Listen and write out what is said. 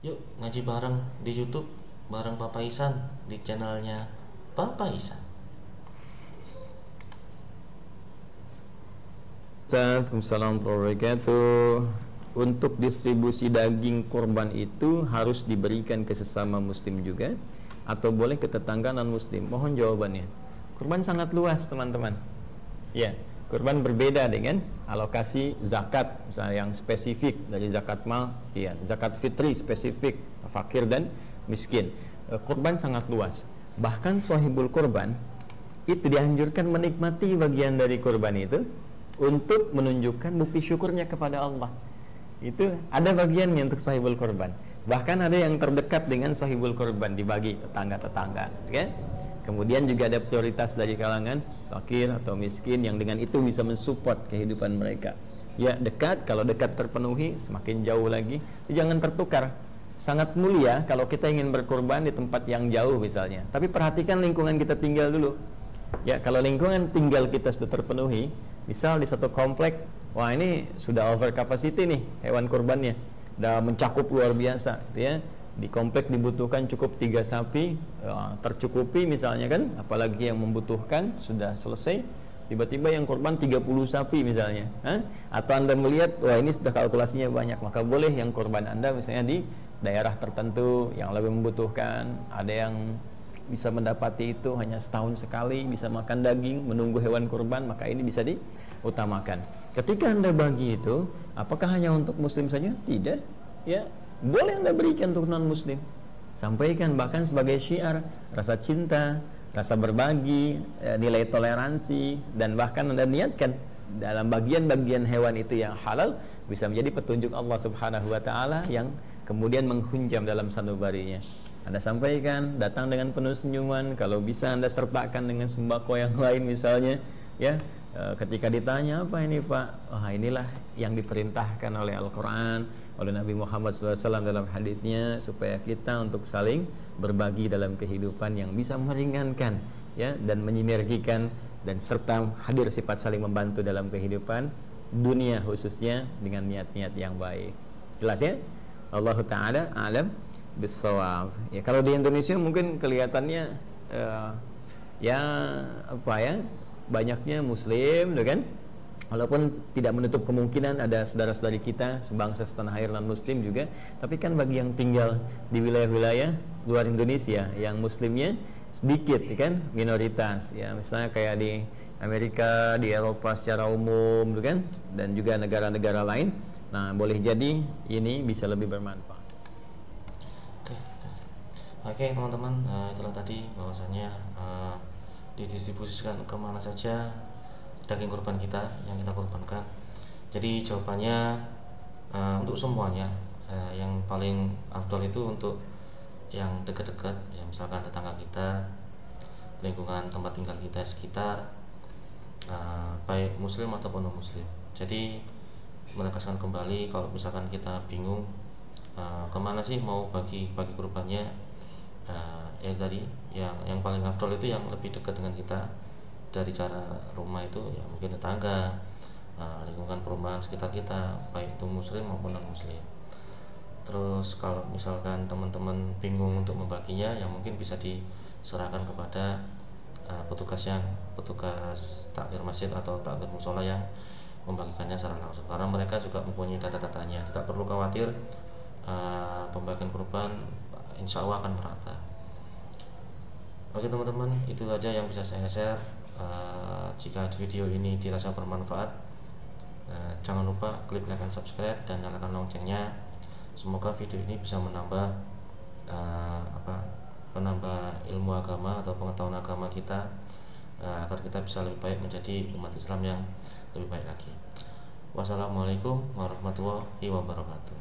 Yuk ngaji bareng di YouTube bareng Papa Isan di channelnya Papa Isan. Assalamualaikum warahmatullahi wabarakatuh. Untuk distribusi daging kurban itu harus diberikan ke sesama muslim juga atau boleh ke tetangga non muslim? Mohon jawabannya. Kurban sangat luas teman-teman. Ya, kurban berbeda dengan alokasi zakat misalnya yang spesifik dari zakat mal, ya, zakat fitri spesifik fakir dan miskin. Kurban sangat luas. Bahkan sahibul kurban itu dianjurkan menikmati bagian dari kurban itu untuk menunjukkan bukti syukurnya kepada Allah. Itu ada bagiannya untuk sahibul kurban. Bahkan ada yang terdekat dengan sahibul kurban dibagi tetangga-tetangga, kan? Kemudian juga ada prioritas dari kalangan fakir atau miskin yang dengan itu bisa mensupport kehidupan mereka. Ya, dekat, kalau dekat terpenuhi, semakin jauh lagi, jangan tertukar. Sangat mulia kalau kita ingin berkurban di tempat yang jauh misalnya. Tapi perhatikan lingkungan kita tinggal dulu. Ya, kalau lingkungan tinggal kita sudah terpenuhi, misal di satu komplek, wah ini sudah over capacity nih hewan kurbannya, sudah mencakup luar biasa, ya. Di komplek dibutuhkan cukup 3 sapi, tercukupi misalnya kan, apalagi yang membutuhkan sudah selesai, tiba-tiba yang kurban 30 sapi misalnya, atau Anda melihat wah ini sudah kalkulasinya banyak, maka boleh yang kurban Anda misalnya di daerah tertentu yang lebih membutuhkan, ada yang bisa mendapati itu hanya setahun sekali bisa makan daging menunggu hewan kurban, maka ini bisa diutamakan. Ketika Anda bagi itu, apakah hanya untuk muslim saja? Tidak, ya, boleh Anda berikan untuk non muslim. Sampaikan bahkan sebagai syiar rasa cinta, rasa berbagi, nilai toleransi, dan bahkan Anda niatkan dalam bagian-bagian hewan itu yang halal bisa menjadi petunjuk Allah Subhanahu wa taala yang kemudian menghunjam dalam sanubarinya. Anda sampaikan, datang dengan penuh senyuman, kalau bisa Anda sertakan dengan sembako yang lain misalnya, ya. Ketika ditanya apa ini Pak, wah inilah yang diperintahkan oleh Al-Quran, oleh Nabi Muhammad SAW dalam hadisnya, supaya kita untuk saling berbagi dalam kehidupan yang bisa meringankan, ya, dan menyinergikan, dan serta hadir sifat saling membantu dalam kehidupan dunia khususnya dengan niat-niat yang baik. Jelas ya? Allah Ta'ala alam bisawab. Ya, kalau di Indonesia mungkin kelihatannya ya apa ya, banyaknya muslim, kan? Walaupun tidak menutup kemungkinan ada saudara-saudari kita sebangsa setanah air non muslim juga, tapi kan bagi yang tinggal di wilayah-wilayah luar Indonesia yang muslimnya sedikit, kan, minoritas, ya, misalnya kayak di Amerika, di Eropa secara umum, kan, dan juga negara-negara lain. Nah, boleh jadi ini bisa lebih bermanfaat. Oke teman-teman, itulah tadi bahwasanya didistribusikan kemana saja daging kurban kita yang kita kurbankan. Jadi jawabannya untuk semuanya, yang paling afdol itu untuk yang dekat-dekat, ya, misalkan tetangga kita, lingkungan tempat tinggal kita sekitar, baik muslim ataupun non muslim. Jadi menegaskan kembali, kalau misalkan kita bingung kemana sih mau bagi kurbannya, ya tadi yang paling afdol itu yang lebih dekat dengan kita dari cara rumah itu, ya mungkin tetangga, lingkungan perumahan sekitar kita, baik itu muslim maupun non muslim. Terus kalau misalkan teman-teman bingung untuk membaginya, ya mungkin bisa diserahkan kepada petugas takmir masjid atau takmir musola yang membagikannya secara langsung, karena mereka juga mempunyai data-datanya. Tidak perlu khawatir, pembagian kurban insya Allah akan merata. Oke teman-teman, itu saja yang bisa saya share. Jika video ini dirasa bermanfaat, jangan lupa klik like dan subscribe dan nyalakan loncengnya. Semoga video ini bisa menambah ilmu agama atau pengetahuan agama kita, agar kita bisa lebih baik menjadi umat Islam yang lebih baik lagi. Wassalamualaikum warahmatullahi wabarakatuh.